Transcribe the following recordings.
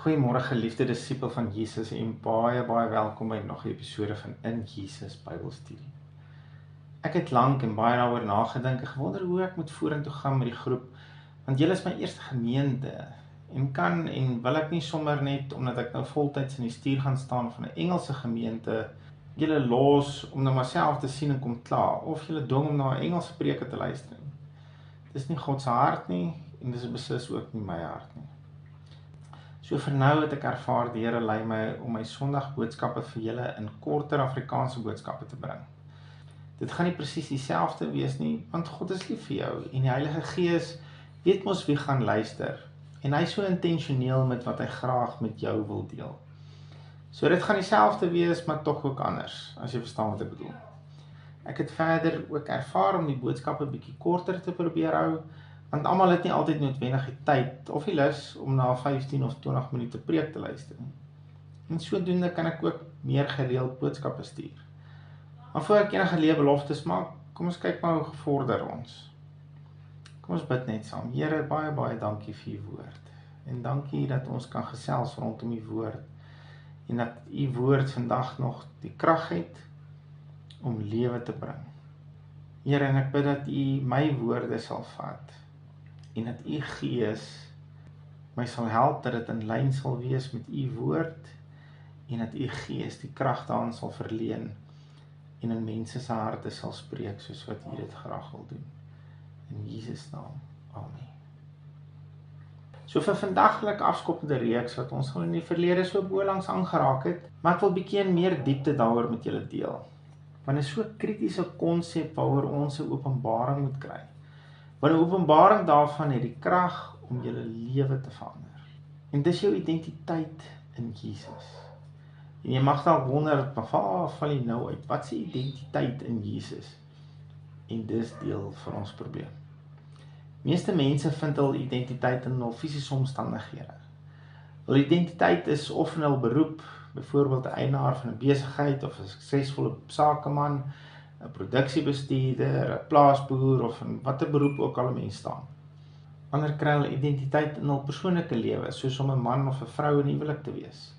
Goeiemôre geliefde disipel van Jesus en baie welkom by nog 'n episode van In Jesus Bybelstudie. Ek het lank en baie daaroor nagedink en gewonder hoe ek moet vorentoe gaan met die groep, want julle is my eerste gemeente en kan en wil ek nie sommer net omdat ek nou voltyds in die stuur gaan staan van 'n Engelse gemeente julle los om nou maar self te sien en kom klaar of julle dwing om na 'n Engelse preke te luister. Dis nie God se hart nie en dis beslis ook nie my hart nie. So vir nou het ek ervaar die Here lei my om my Sondag boodskappe vir julle in korter Afrikaanse boodskappe te bring. Dit gaan nie presies dieselfde wees nie, want God is lief vir jou en die Heilige Gees weet mos wie gaan luister en hy is so intentioneel met wat hy graag met jou wil deel. So dit gaan dieselfde wees, maar tog ook anders, as jy verstaan wat ek bedoel. Ek het verder ook ervaar om die boodskappe bietjie korter te probeer hou, want almal het nie altyd noodwendig die tyd of die lus om na 15 of 20 minute preek te luister nie. En sodoende kan ek ook meer gereeld boodskappe stuur. Maar voor ek enige lewe beloftes maak, kom ons kyk maar hoe gevorder ons. Kom ons bid net saam. Here, baie dankie vir u woord. En dankie dat ons kan gesels rondom u woord. En dat u woord vandag nog die krag het om lewe te bring. Here, en ek bid dat u my woorde sal vat en dat u Gees my sal help dat dit in lyn sal wees met u woord en dat u Gees die krag daarin sal verleen en in mense se harte sal spreek soos wat u dit graag wil doen. In Jesus naam. Amen. So vir vandaglik afskoppende reeks wat ons al in die verlede so bolangs aangeraak het, maar ek wil bietjie in meer diepte daaroor met julle deel. Want dit is so 'n kritiese konsep waaroor ons 'n openbaring moet kry. Want 'n openbaring daarvan het die krag om julle lewe te verander. En dis jou identiteit in Jesus. En jy mag dalk wonder, waar val jy nou uit? Wat is die identiteit in Jesus? En dis deel van ons probleem. Meeste mense vind hul identiteit in hul fisiese omstandighede. Hul identiteit is of in hul beroep, byvoorbeeld 'n eienaar van 'n besigheid of 'n suksesvolle sakeman, 'n produksiebestuurder, 'n plaasboer of in watter beroep ook al 'n mens staan. Ander kry hulle identiteit in hul persoonlike lewe, soos om 'n man of 'n vrou in huwelik te wees,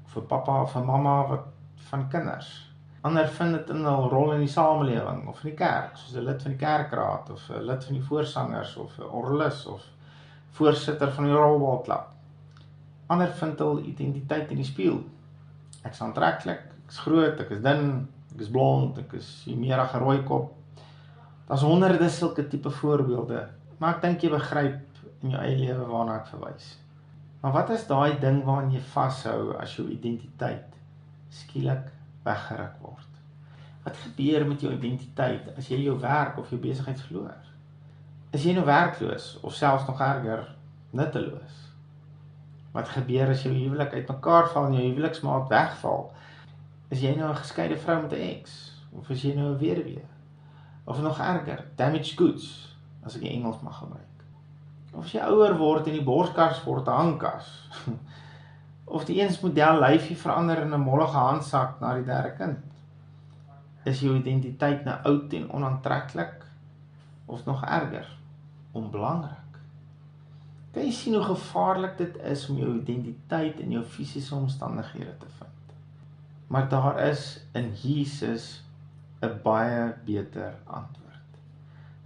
of 'n pappa of 'n mamma wat van kinders. Ander vind dit in hul rol in die samelewing of in die kerk, soos 'n lid van die kerkraad of 'n lid van die voorsangers of 'n orgelis of voorsitter van die rolbalklub. Ander vind hul identiteit in die spieël. Ek is aantreklik, ek is groot, ek is dun, ek is blond, ek is meerige rooi kop. Daar's honderde sulke tipe voorbeelde, maar ek dink jy begryp in jou eie lewe waarna ek verwys. Maar wat is daai ding waaraan jy vashou as jou identiteit skielik weggeruk word? Wat gebeur met jou identiteit as jy jou werk of jou besigheid verloor? Is jy nou werkloos of selfs nog erger, nutteloos? Wat gebeur as jou huwelik uitmekaar val en jou huweliksmaat wegval? Is jy nou 'n geskeide vrou met 'n ex? Of is jy nou 'n weduwee? Of nog erger, damaged goods, as ek die Engels mag gebruik. Of as jy ouer word en die borskas word 'n hangkas. Of die eens model lyfie verander in 'n mollige handsak na die derde kind. Is jou identiteit nou oud en onaantreklik? Of nog erger, onbelangrik? Kan jy sien hoe gevaarlik dit is om jou identiteit in jou fisiese omstandighede te vind? Maar daar is in Jesus 'n baie beter antwoord.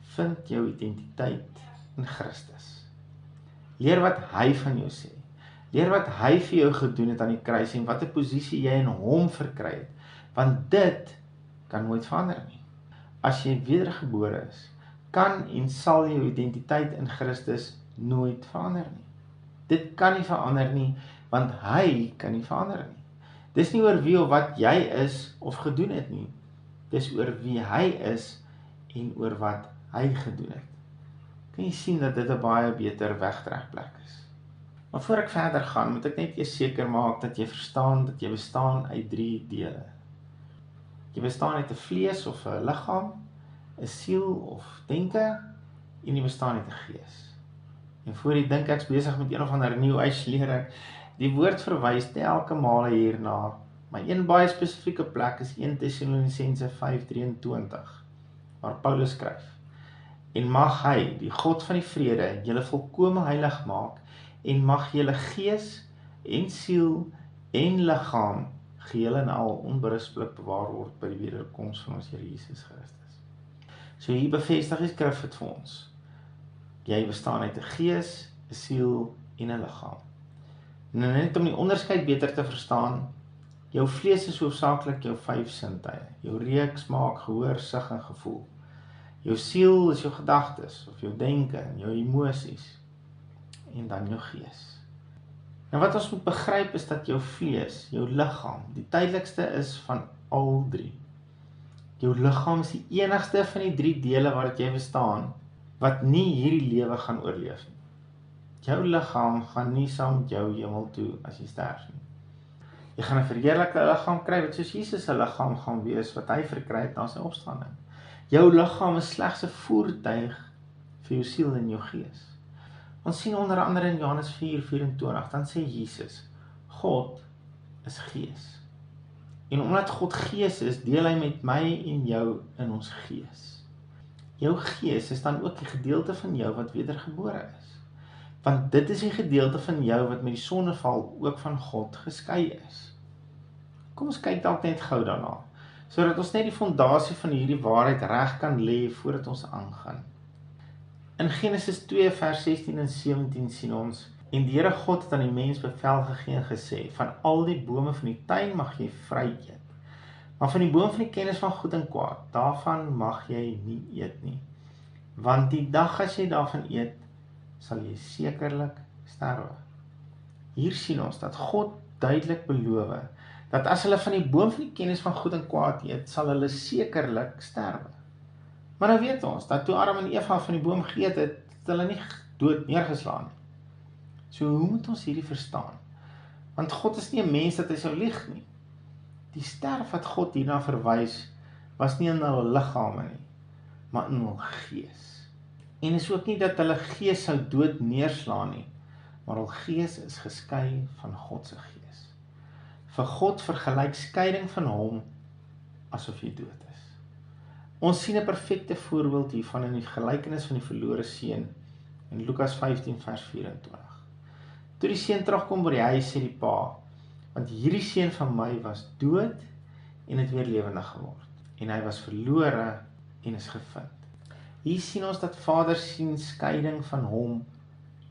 Vind jou identiteit in Christus. Leer wat hy van jou sê. Leer wat hy vir jou gedoen het aan die kruis en watter posisie jy in hom verkry het. Want dit kan nooit verander nie. As jy wedergebore is, kan en sal jou identiteit in Christus nooit verander nie. Dit kan nie verander nie, want hy kan nie verander nie. Dis nie oor wie of wat jy is of gedoen het nie. Dis oor wie hy is en oor wat hy gedoen het. Kan jy sien dat dit 'n baie beter wegtrekplek is? Maar voor ek verder gaan, moet ek net eers seker maak dat jy verstaan dat jy bestaan uit 3 dele. Jy bestaan uit 'n vlees of 'n liggaam, 'n siel of denke en jy bestaan uit 'n gees. En voor jy dink ek's besig met een of ander New Age lering, die woord verwys telke male hierna, maar een baie spesifieke plek is 1 Tessalonisense 5:23, waar Paulus skryf: En mag hy, die God van die vrede, julle volkome heilig maak, en mag julle gees en siel en liggaam geheel en al onberispelik bewaar word by die wederkoms van ons Here Jesus Christus. So hier bevestig die skrif dit vir ons. Jy bestaan uit 'n gees, 'n siel en 'n liggaam. En net om die onderskeid beter te verstaan, jou vlees is hoofsaaklik jou 5 sintuie, jou reuk, smaak, gehoor, sig en gevoel. Jou siel is jou gedagtes, of jou denke, en jou emosies, en dan jou gees. Nou wat ons moet begryp is dat jou vlees, jou liggaam, die tydelikste is van al 3. Jou liggaam is die enigste van die 3 dele waaruit jy bestaan, wat nie hierdie lewe gaan oorleef nie. Jou liggaam gaan nie saam met jou hemel toe as jy sterf nie. Jy gaan 'n verheerlikte liggaam kry, wat soos Jesus se liggaam gaan wees, wat hy verkry het na sy opstanding. Jou liggaam is slegs 'n voertuig vir jou siel en jou gees. Ons sien onder andere in Johannes 4:24, dan sê Jesus, God is gees. En omdat God gees is, deel hy met my en jou in ons gees. Jou gees is dan ook die gedeelte van jou wat wedergebore is. Want dit is die gedeelte van jou wat met die sondeval ook van God geskei is. Kom ons kyk dalk net gou daarna, sodat ons net die fondasie van hierdie waarheid reg kan lê voordat ons aangaan. In Genesis 2 vers 16 en 17 sien ons, en die Here God het aan die mens bevel gegee en gesê, van al die bome van die tuin mag jy vry eet, maar van die boom van die kennis van goed en kwaad, daarvan mag jy nie eet nie, want die dag as jy daarvan eet, sal jy sekerlik sterwe. Hier sien ons dat God duidelik beloof, dat as hulle van die boom van die kennis van goed en kwaad eet, sal hulle sekerlik sterwe. Maar nou weet ons, dat toe Adam en Eva van die boom geëet het, het hulle nie dood neergeslaan nie. So hoe moet ons hierdie verstaan? Want God is nie 'n mens dat hy sou lieg nie. Die sterf wat God hierna verwys, was nie in hulle liggame nie, maar in hul gees. En is ook nie dat hulle gees sou dood neerslaan nie, maar hul gees is geskei van God se gees. Vir God vergelyk skeiding van hom asof jy dood is. Ons sien 'n perfekte voorbeeld hiervan in die gelykenis van die verlore seun in Lukas 15 vers 24. Toe die seun terugkom by die huis, sê die pa, want hierdie seun van my was dood en het weer lewendig geword, en hy was verlore en is gevind. Hier sien ons dat Vader sien skeiding van hom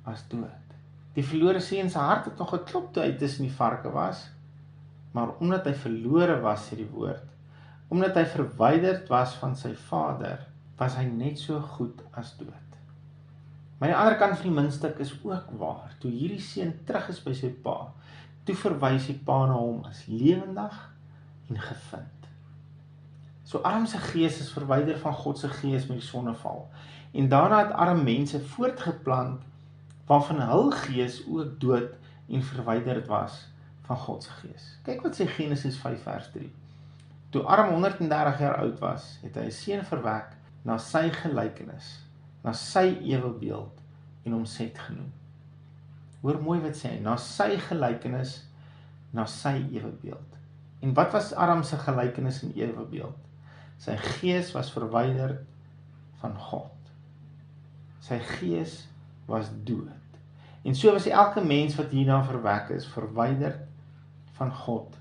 as dood. Die verlore seun se hart het nog geklop toe hy tussen die varke was, maar omdat hy verlore was, sê die woord, omdat hy verwyderd was van sy vader, was hy net so goed as dood. Maar die ander kant van die muntstuk is ook waar. Toe hierdie seun terug is by sy pa, toe verwys die pa na hom as lewendig en gevind. So Adam se gees is verwyder van God se gees met die sondeval. En daarna het arme mense voortgeplant waarvan hul gees ook dood en verwyderd was van God se gees. Kyk wat sê Genesis 5 vers 3. Toe Adam 130 jaar oud was, het hy 'n seun verwek na sy gelykenis, na sy ewebeeld en hom Set genoem. Hoor mooi wat sê hy, na sy gelykenis, na sy ewebeeld. En wat was Adam se gelykenis en ewebeeld? Sy gees was verwyderd van God. Sy gees was dood. En so was elke mens wat hierna verwek is, verwyderd van God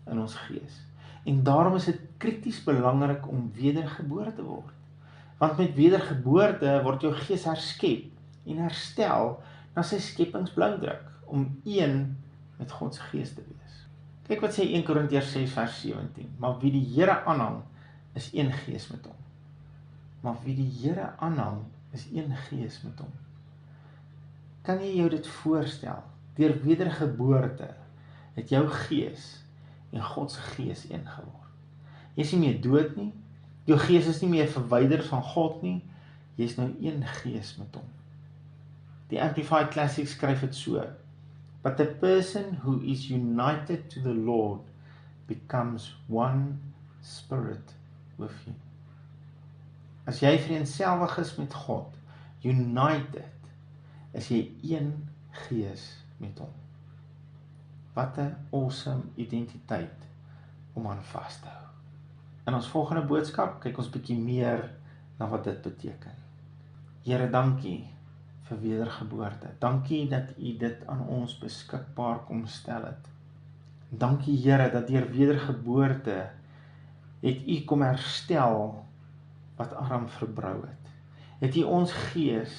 in ons gees. En daarom is dit krities belangrik om wedergebore te word. Want met wedergeboorte word jou gees herskep en herstel na sy skepingsblauwdruk, om een met God se gees te wees. Kyk wat sê 1 Korintiërs 6 vers 17, maar wie die Here aanhang, is een gees met hom. Maar wie die Here aanhang, is een gees met hom. Kan jy jou dit voorstel? Deur wedergeboorte het jou gees en God se gees een geword. Jy is nie meer dood nie, jou gees is nie meer verwyder van God nie, jy is nou een gees met hom. Die Amplified Classic skryf dit so, but a person who is united to the Lord becomes one spirit with him. As jy vereenselwig is met God, united, is jy een gees met hom. Wat 'n awesome identiteit om aan vas te hou. In ons volgende boodskap kyk ons bietjie meer na wat dit beteken. Here, dankie vir wedergeboorte. Dankie dat U dit aan ons beskikbaar kom stel het. Dankie Here dat deur wedergeboorte het U kom herstel wat arm verbrou het. Het U ons gees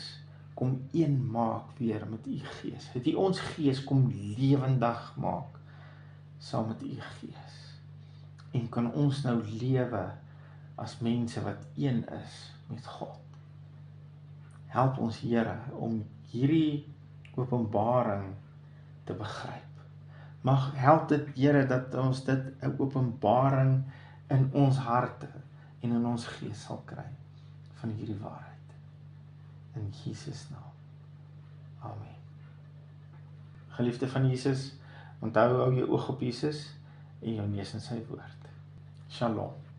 kom een maak weer met U gees. Het U ons gees kom lewendig maak saam met U gees. En kan ons nou lewe as mense wat een is met God. Help ons Here om hierdie openbaring te begryp. Mag help dit Here dat ons dit 'n openbaring in ons harte en in ons gees sal kry van hierdie waarheid. In Jesus naam. Amen. Geliefde van Jesus, onthou hou jou oog op Jesus en jou neus in sy woord. Shalom.